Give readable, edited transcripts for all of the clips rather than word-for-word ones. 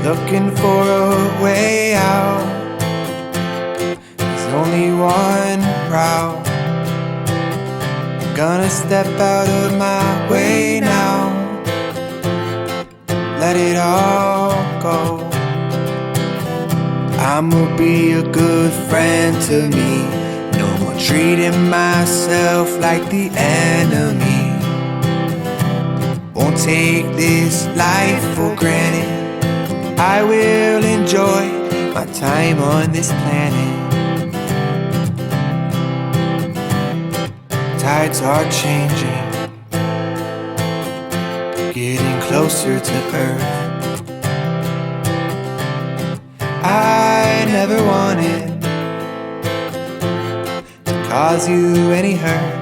looking for a way out. There's only one route. I'm gonna step out of my way now. Let it all go. I'ma be a good friend to me. No more treating myself like the enemy. Won't take this life for granted. I will enjoy my time on this planet. Tides are changing, getting closer to Earth. I never wanted to cause you any hurt.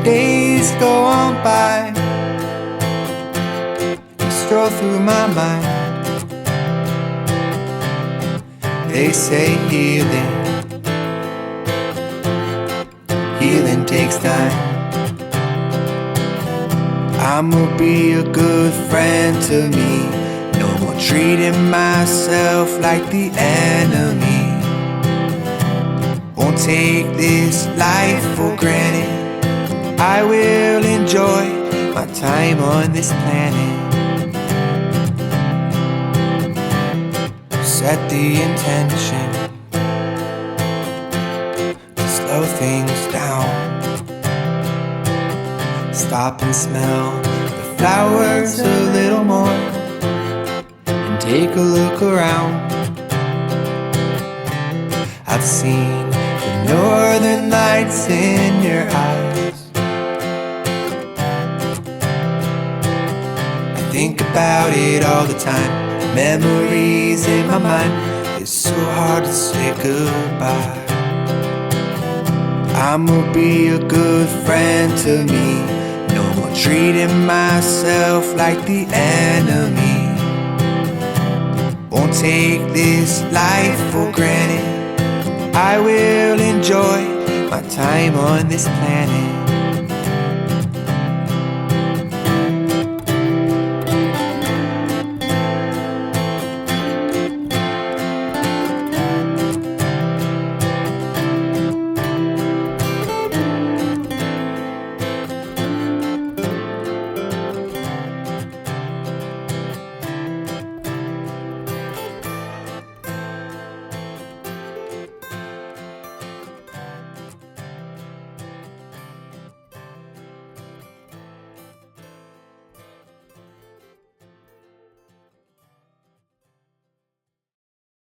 Days go on by, they stroll through my mind. They say healing takes time. I'ma be a good friend to me. No more treating myself like the enemy. Won't take this life for granted. I will enjoy my time on this planet. Set the intention to slow things down. Stop and smell the flowers a little more, and take a look around. I've seen the northern lights in your eyes. I think about it all the time. Memories in my mind. It's so hard to say goodbye. I'ma be a good friend to me. No more treating myself like the enemy. Won't take this life for granted. I will enjoy my time on this planet.